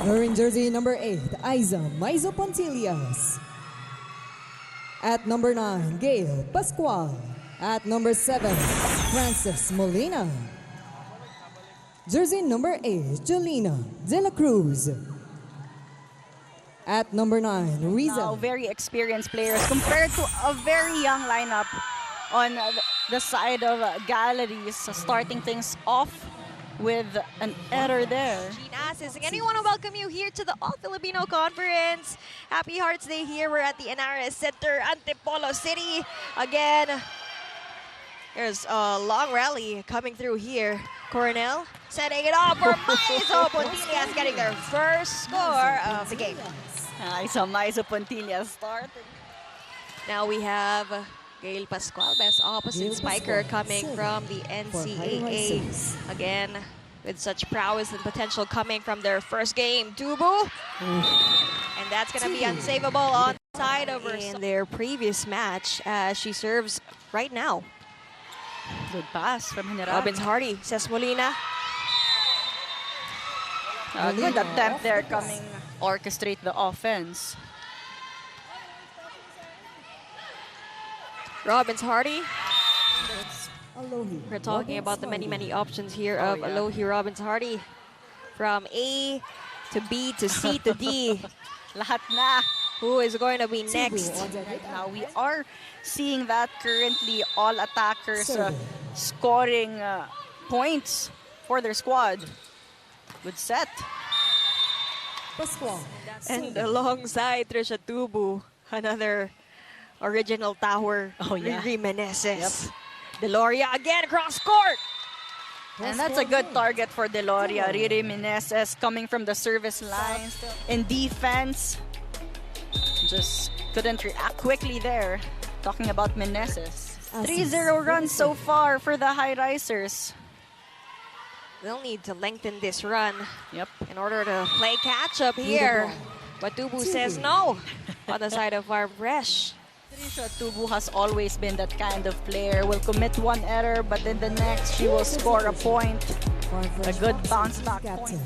Wearing jersey number 8, Aiza Maizo Pontillas. At number 9, Gail Pascual. At number 7, Francis Molina. Jersey number 8, Jolina De La Cruz. At number 9, Riza. Now, very experienced players compared to a very young lineup on the side of Galleries, starting things off with an error there. Again, we want to welcome you here to the All-Filipino Conference. Happy Hearts Day here. We're at the NRS Center, Antipolo City. Again, there's a long rally coming through here. Coronel setting it up for Maizo Pontillas, getting their first score of the game. I saw Maizo Pontillas start. Now we have Gail Pascual, best opposite spiker, coming from the NCAA. Again, with such prowess and potential coming from their first game. Tubu. And that's going to be unsavable on the side of her in their previous match as she serves right now. Good pass from General. Robbins Hardy, says Molina. Good attempt there coming orchestrate the offense. Robbins Hardy. Alohi. We're talking about the many options here of Alohi Robbins Hardy. From A to B to C to D. Lahat na. Who is going to be next? Now we are seeing that currently all attackers scoring points for their squad. Good set. Pascual. And alongside Trisha Tubu, another original tower, Riri Meneses. Deloria again across court. And that's a good target for Deloria. Riri Meneses coming from the service line. In defense, just couldn't react quickly there. Talking about Meneses. 3-0 runs so far for the Highrisers. They'll need to lengthen this run Yep. in order to play catch up here. But Tubu says no on the side of Farm Fresh. Trisha Tubu has always been that kind of player. Will commit one error, but in the next she will score a point. A good bounce back point.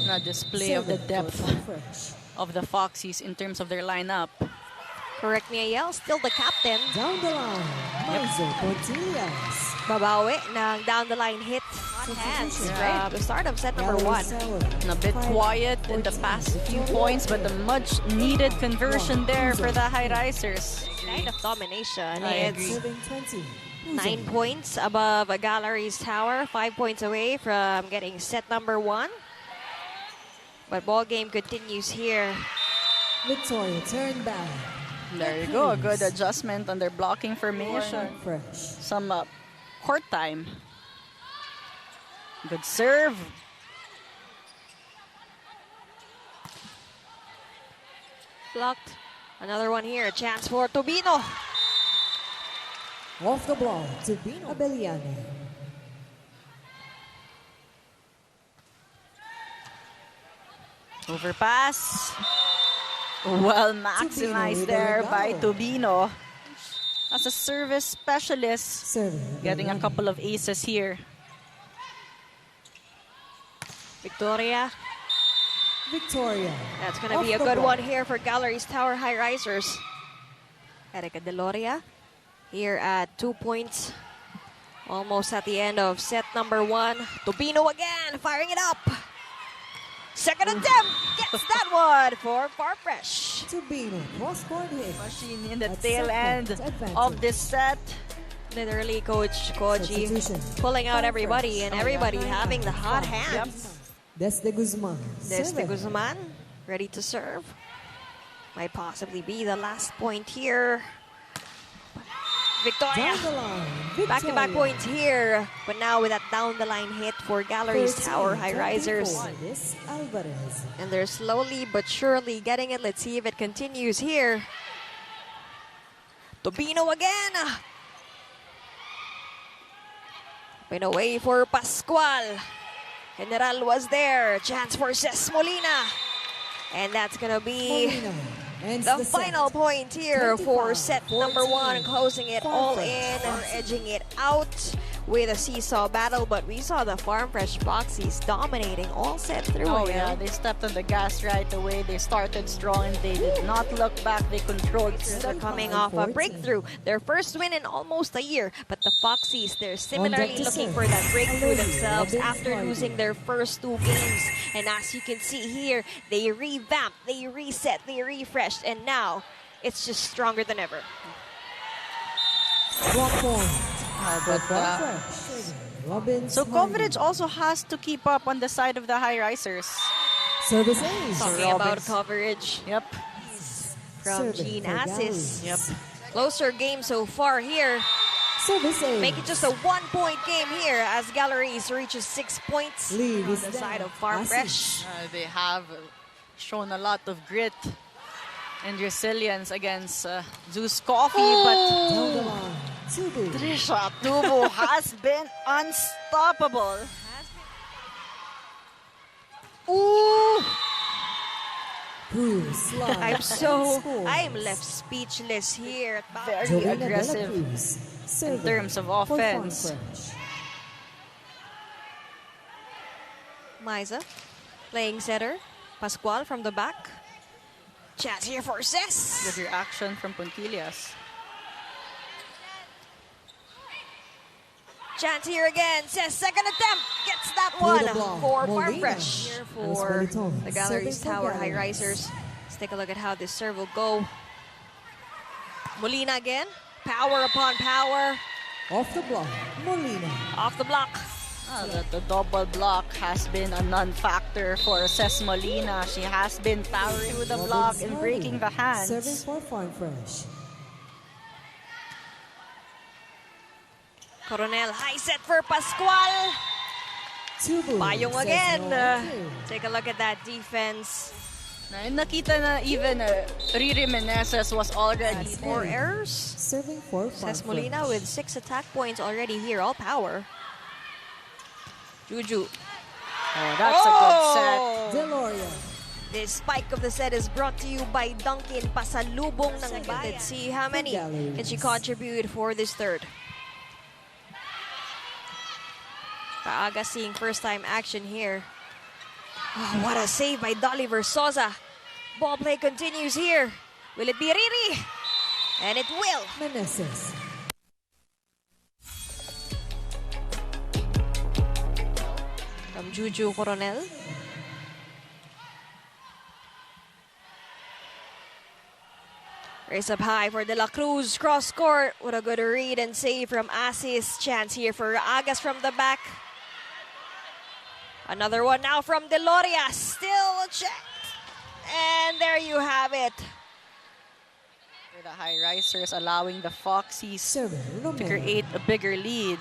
A display of the depth of the Foxies in terms of their lineup. Correct me, Ayel, still the captain. Down the line, Maizo Pontillas. Babawi ng down the line hit on hands from the start of set number 1. A bit quiet in the past few points, but a much needed conversion there for the Highrisers. Kind of domination. I It's agree. 9 points above a Galeries Tower, 5 points away from getting set number 1. But ball game continues here. Victoria turn back. There you go, a good adjustment on their blocking formation. Fresh. Some court time. Good serve. Blocked. Another one here. Chance for Tobino. Off the block to Bino Abeliani. Overpass. Well maximized there by Tobino. As a service specialist, getting a couple of aces here. Victoria. That's going to be a good one here for Galeries Tower Highrisers. Erica Deloria here at 2 points. Almost at the end of set number 1. Tobino again, firing it up. Second attempt, gets that one for Farm Fresh. Tobino, cross-court hit. Machine in the tail end of this set. Literally, Coach Koji pulling out everybody and everybody having the hot hands. Desde Guzman. Desde Guzman, ready to serve. Might possibly be the last point here. Victoria, back-to-back points here. But now with that down-the-line hit for Galeries Tower Highrisers. And they're slowly but surely getting it. Let's see if it continues here. Tobino again. Been away for Pascual. General was there. Chance for Ces Molina. And that's going to be the final point here for set number 1. Closing it all in, edging it out with a seesaw battle, but we saw the Farm Fresh Foxies dominating all set through. Oh yeah, they stepped on the gas right away. They started strong and they did not look back. They controlled. They're coming off a breakthrough. Their first win in almost a year. But the Foxies, they're similarly looking for that breakthrough themselves after losing their first 2 games. And as you can see here, they revamped, they reset, they refreshed, and now it's just stronger than ever. Block point. But, Farm Fresh. Robin's so coverage also has to keep up on the side of the Highrisers. Service ace. Talking about coverage Yep. from Serving Gene for Assis. Galeries. Yep. Closer game so far here. Service ace. Make it just a 1-point game here as Galeries reaches 6 points Lead on is the down. side of Farm Assis. Fresh. They have shown a lot of grit and resilience against Zeus Coffee, but Down the line. Tubu. Trisha Tubu has been unstoppable. Ooh! Cruz slide. I'm left speechless here. Very Joanna aggressive Dela Cruz, in serving terms of for Farm offense. Fresh. Maiza playing setter. Pascual from the back. Chance here for Cess. Good reaction from Puntillas. Chance here again. Cess, second attempt. Gets that Through one the block, for Farm Molina. Fresh. Here for Espiriton, the Galeries serving for Tower Galeries. Highrisers. Let's take a look at how this serve will go. Molina again. Power upon power. Off the block. Molina. Off the block. The double block has been a non-factor for Ces Molina. She has been powering with the block Robin's and breaking the hands. Serving for Farm Fresh. Coronel, high set for Pascual. Tubu. Bayong says again. no entry. Take a look at that defense. Nakita na even Riri Meneses was already 4 there. errors. Serving for Farm Ces Molina Fresh. with 6 attack points already here, all power. Juju. Oh, that's a good set. Deloria. This spike of the set is brought to you by Dunkin Pasalubong ng Bayan. Let's see how many can she contribute for this third. Kaaga seeing first time action here. Oh, what a save by Dolly Versosa. Ball play continues here. Will it be Riri? And it will. Meneses. From Juju Coronel. Race up high for De La Cruz. Cross court. What a good read and save from Assis. Chance here for Agas from the back. Another one now from Deloria. Still checked. And there you have it. For the Highrisers allowing the Foxies Serving to Romero. create a bigger lead.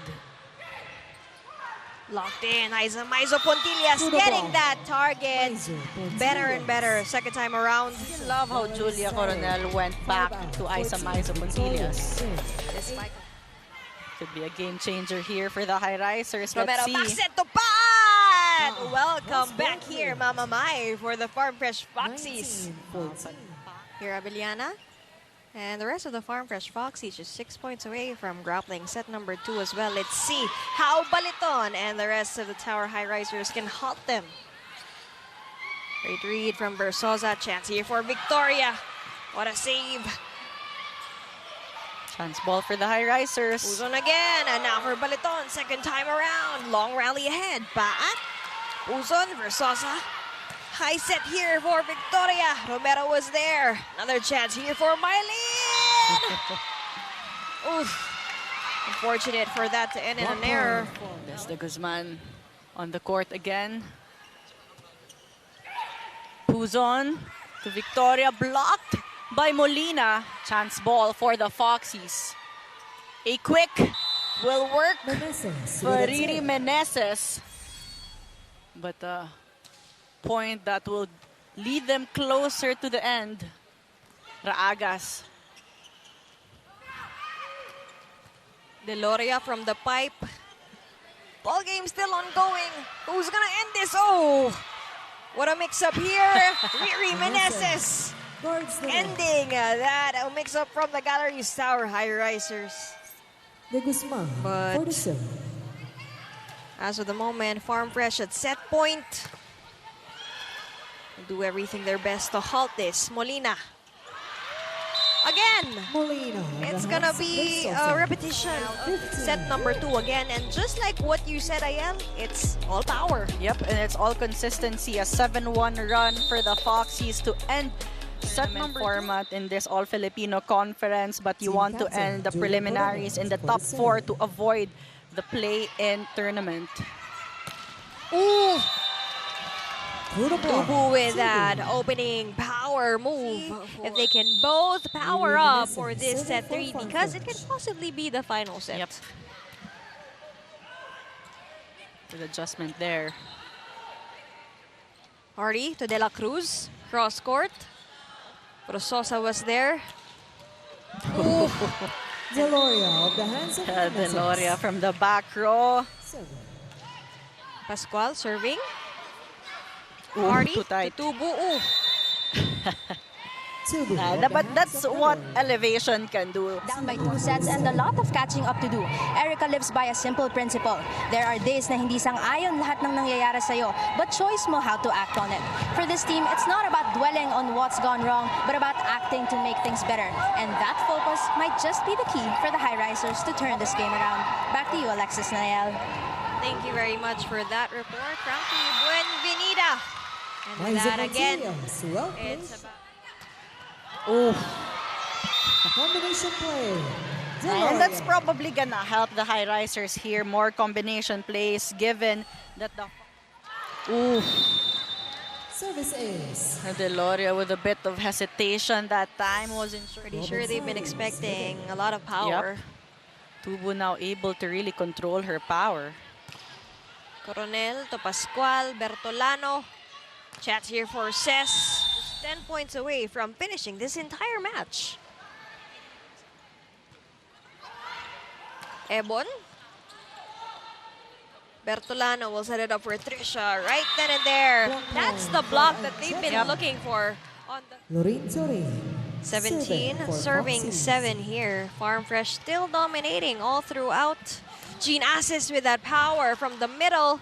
Locked in. Maizo Pontillas To the getting ball. that target. Maizo Pontillas. Better and better. Second time around. Love how Julia Coronel went back to Isa Maizo Puntillas. This spike. Could be a game changer here for the Highrisers. Romero Let's see. back set to Pat! Welcome back here, Mama Mai, for the Farm Fresh Foxies. 19-14. Here, Abeliana. And the rest of the Farm Fresh Foxies just 6 points away from grappling set number 2 as well. Let's see how Baliton and the rest of the Tower Highrisers can halt them. Great read from Versosa. Chance here for Victoria. What a save. Chance ball for the Highrisers. Uzon again. And now for Baliton. Second time around. Long rally ahead. Paat. Uzon, Versosa. High set here for Victoria. Romero was there. Another chance here for Mylene. Oof. Unfortunate for that to end in an error. There's the Guzman on the court again. Puzon to Victoria, blocked by Molina. Chance ball for the Foxies. A quick will work Meneses. for with a Riri tip. Meneses. But a point that will lead them closer to the end. Raagas. Deloria from the pipe. Ball game still ongoing. Who's gonna end this? Oh, what a mix-up here. Riri Meneses Guards the net. ending that mix-up from the Galeries Tower Highrisers. De Guzman But- for the serve. As of the moment, Farm Fresh at set point. Do everything their best to halt this. Molina. Again! Molina. It's gonna be a repetition of set number 2 again. And just like what you said, Ayel, it's all power. Yep, and it's all consistency. A 7-1 run for the Foxies to end set number format in this All-Filipino Conference, but you want to end the preliminaries in the top 4 to avoid the play-in tournament. Ooh! Tubu with that opening power move. If they can both power up for this set 3, because it can possibly be the final set. Yep. Good adjustment there. Hardy to De La Cruz, cross court. Rososa was there. Ooh. Deloria of the hands of Deloria from the back row. Pascual serving. Ooh, Hardy too tight. to Tubu. Ooh. But that's what elevation can do. Down by 2 sets and a lot of catching up to do. Erica lives by a simple principle. There are days na hindi sang-ayon lahat ng nangyayari sa'yo, but choice mo how to act on it. For this team, it's not about dwelling on what's gone wrong, but about acting to make things better. And that focus might just be the key for the Highrisers to turn this game around. Back to you, Alexis Nayel. Thank you very much for that report, Frankie Buenvenida. And that again, it's about... Ooh. Combination play. And that's probably gonna help the Highrisers here. More combination plays given that the... Ooh. Service is. Deloria with a bit of hesitation that time. Wasn't Pretty sure they've been expecting a lot of power. Yep. Tubu now able to really control her power. Coronel to Pascual, Bertolano. Chats here for Cess. Just 10 points away from finishing this entire match. Ebon. Bertolano will set it up for Trisha right then and there. That's the block that they've been looking for. On the Lorin 17, serving 7 here. Farm Fresh still dominating all throughout. Jean Assis with that power from the middle.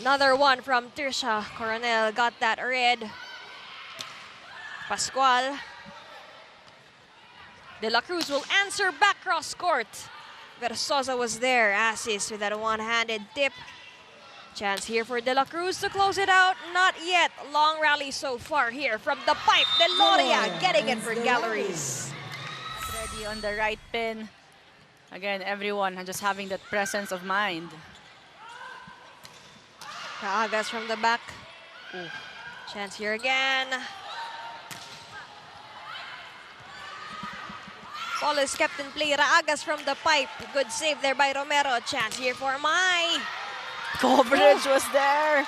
Another one from Trisha. Coronel got that red. Pascual. De La Cruz will answer back cross court. Versosa was there. Assis with that one-handed tip. Chance here for De La Cruz to close it out. Not yet. Long rally so far here from the pipe. Deloria getting it for Galleries. Ready on the right pin. Again, everyone just having that presence of mind. Raagas from the back. Ooh. Chance here again. Ball is kept in play. Raagas from the pipe. Good save there by Romero. Chance here for Mai. Coverage was there.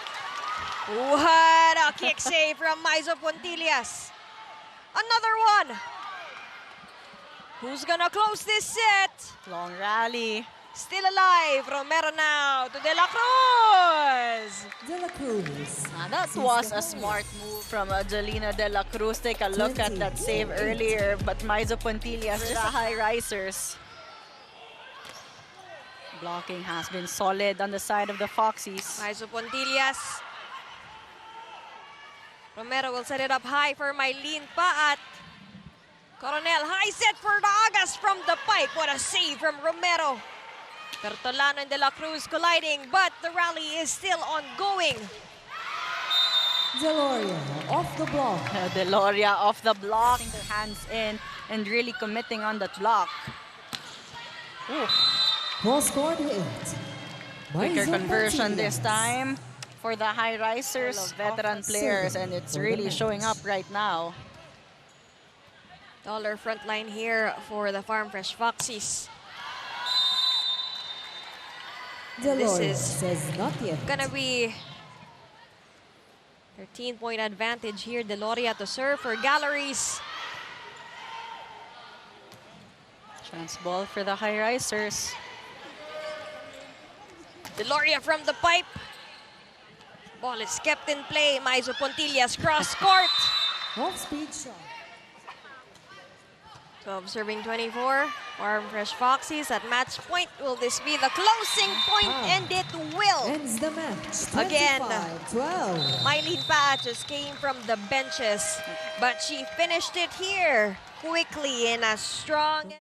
What a kick save from Maizo Pontillas. Another one. Who's gonna close this set? Long rally. Still alive. Romero now to De La Cruz. De La Cruz. That was a smart move from Angelina De La Cruz. Take a look at that save earlier, but Maizo Pontillas, the Highrisers. Blocking has been solid on the side of the Foxies. Maizo Pontillas. Romero will set it up high for Mylene Paat. Coronel, high set for Raagas from the pipe. What a save from Romero. Bertolano and De La Cruz colliding, but the rally is still ongoing. Deloria off the block. Deloria off the block. Their hands in and really committing on that block. Ooh. Cross-court hit. Quicker Maizo conversion Pontillas. this time for the Highrisers, veteran players, and it's really showing up right now. Dollar front line here for the Farm Fresh Foxies. Deloria This is says not yet. gonna be 13-point advantage here. Deloria to serve for Galleries. Chance ball for the Highrisers. Deloria from the pipe. Ball is kept in play. Maizo Pontillas cross court. Off-speed shot. 12 serving 24. Farm Fresh Foxies at match point. Will this be the closing point? And it will. Ends the match. Again, 25-12. Mylene Patches came from the benches, but she finished it here quickly in a strong...